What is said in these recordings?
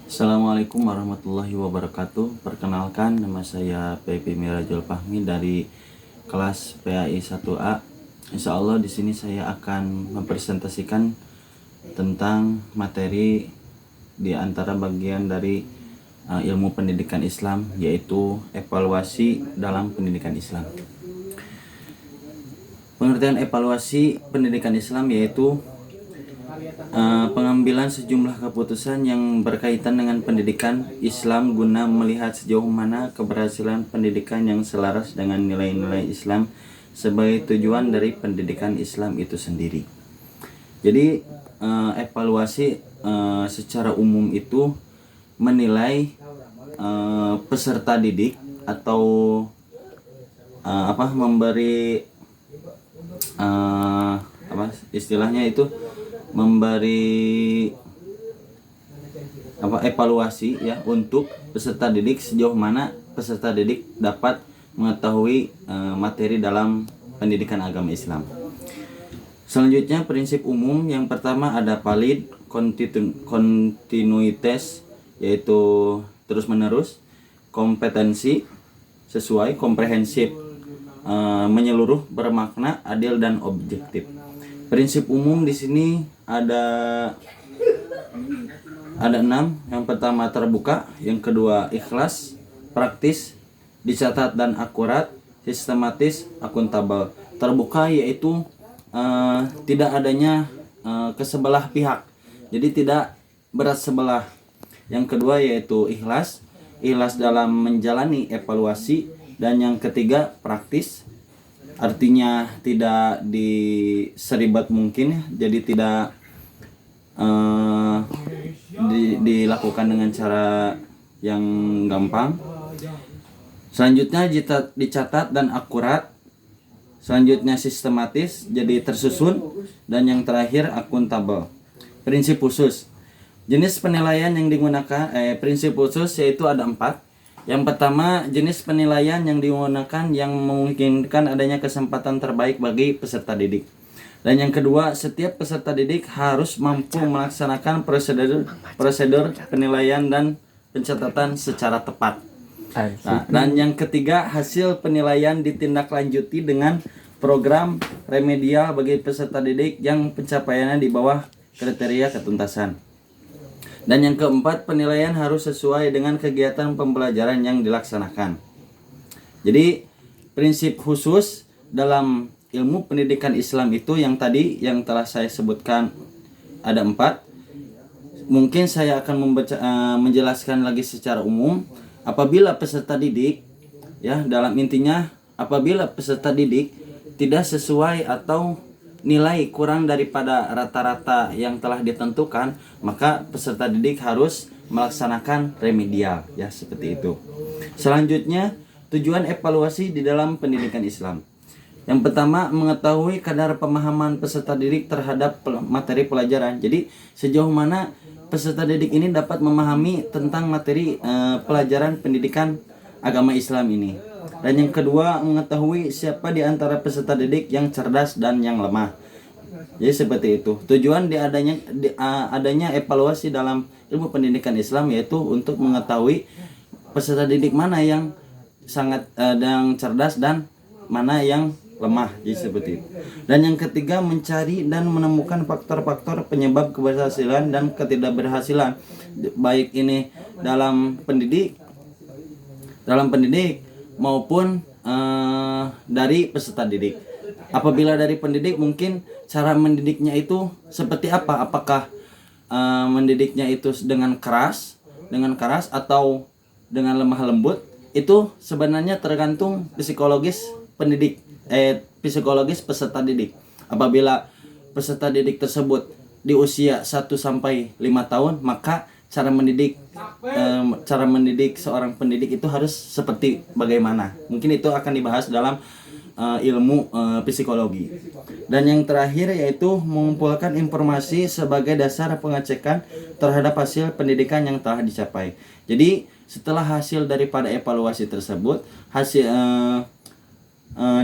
Assalamualaikum warahmatullahi wabarakatuh. Perkenalkan, nama saya PP Mirajul Fahmi dari kelas PAI 1A. Insya Allah di sini saya akan mempresentasikan tentang materi di antara bagian dari ilmu pendidikan Islam, yaitu evaluasi dalam pendidikan Islam. Pengertian evaluasi pendidikan Islam yaitu pengambilan sejumlah keputusan yang berkaitan dengan pendidikan Islam guna melihat sejauh mana keberhasilan pendidikan yang selaras dengan nilai-nilai Islam sebagai tujuan dari pendidikan Islam itu sendiri. Jadi evaluasi secara umum itu menilai peserta didik atau memberi istilahnya itu memberi evaluasi ya untuk peserta didik sejauh mana peserta didik dapat mengetahui materi dalam pendidikan agama Islam. Selanjutnya prinsip umum yang pertama ada valid, kontinuitas yaitu terus menerus, kompetensi sesuai, komprehensif menyeluruh, bermakna, adil dan objektif. Prinsip umum di sini ada 6. Yang pertama terbuka, yang kedua ikhlas, praktis, dicatat dan akurat, sistematis, akuntabel. Terbuka yaitu tidak adanya kesebelah pihak, jadi tidak berat sebelah. Yang kedua yaitu ikhlas dalam menjalani evaluasi. Dan yang ketiga praktis, artinya tidak diseribat mungkin, jadi tidak dilakukan dengan cara yang gampang. Selanjutnya dicatat dan akurat. Selanjutnya sistematis, jadi tersusun. Dan yang terakhir akuntabel. Prinsip khusus, jenis penilaian yang digunakan prinsip khusus yaitu ada 4. Yang pertama, jenis penilaian yang digunakan yang memungkinkan adanya kesempatan terbaik bagi peserta didik. Dan yang kedua, setiap peserta didik harus mampu melaksanakan prosedur penilaian dan pencatatan secara tepat. Nah, dan yang ketiga, hasil penilaian ditindaklanjuti dengan program remedial bagi peserta didik yang pencapaiannya di bawah kriteria ketuntasan. Dan yang keempat, penilaian harus sesuai dengan kegiatan pembelajaran yang dilaksanakan. Jadi prinsip khusus dalam ilmu pendidikan Islam itu yang tadi yang telah saya sebutkan ada 4. Mungkin saya akan menjelaskan lagi secara umum. Apabila peserta didik dalam intinya apabila peserta didik tidak sesuai atau nilai kurang daripada rata-rata yang telah ditentukan, maka peserta didik harus melaksanakan remedial seperti itu. Selanjutnya, tujuan evaluasi di dalam pendidikan Islam. Yang pertama, mengetahui kadar pemahaman peserta didik terhadap materi pelajaran. Jadi sejauh mana peserta didik ini dapat memahami tentang materi pelajaran pendidikan agama Islam ini. Dan yang kedua, mengetahui siapa di antara peserta didik yang cerdas dan yang lemah. Jadi seperti itu. Tujuan adanya evaluasi dalam ilmu pendidikan Islam yaitu untuk mengetahui peserta didik mana yang sangat yang cerdas dan mana yang lemah. Jadi seperti itu. Dan yang ketiga, mencari dan menemukan faktor-faktor penyebab keberhasilan dan ketidakberhasilan, baik ini dalam pendidik maupun dari peserta didik. Apabila dari pendidik, mungkin cara mendidiknya itu seperti apa? Apakah mendidiknya itu dengan keras atau dengan lemah lembut? Itu sebenarnya tergantung psikologis peserta didik. Apabila peserta didik tersebut di usia 1 sampai 5 tahun, maka cara mendidik seorang pendidik itu harus seperti bagaimana. Mungkin itu akan dibahas dalam ilmu psikologi. Dan yang terakhir yaitu mengumpulkan informasi sebagai dasar pengecekan terhadap hasil pendidikan yang telah dicapai. Jadi setelah hasil daripada evaluasi tersebut, hasil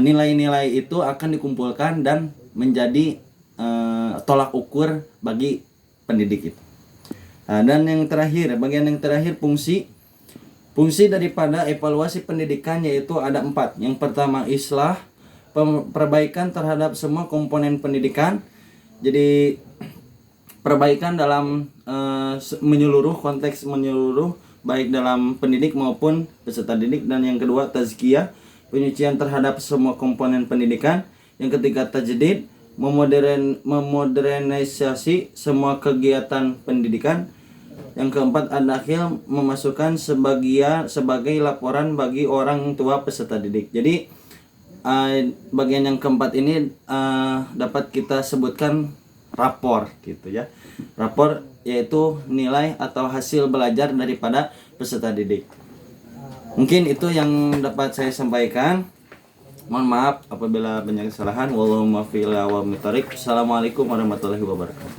nilai-nilai itu akan dikumpulkan dan menjadi tolak ukur bagi pendidik itu. Nah, dan yang terakhir, bagian yang terakhir fungsi daripada evaluasi pendidikan yaitu ada 4. Yang pertama islah, perbaikan terhadap semua komponen pendidikan. Jadi perbaikan dalam menyeluruh, konteks menyeluruh, baik dalam pendidik maupun peserta didik. Dan yang kedua tazkiyah, penyucian terhadap semua komponen pendidikan. Yang ketiga tajdid, memodernisasi semua kegiatan pendidikan. Yang keempat ad-dakhil, memasukkan sebagai laporan bagi orang tua peserta didik. Jadi bagian yang keempat ini dapat kita sebutkan rapor gitu ya. Rapor yaitu nilai atau hasil belajar daripada peserta didik. Mungkin itu yang dapat saya sampaikan. Mohon maaf apabila banyak kesalahan. Wallahu muwaffiq ila aqwamit thoriq. Assalamualaikum warahmatullahi wabarakatuh.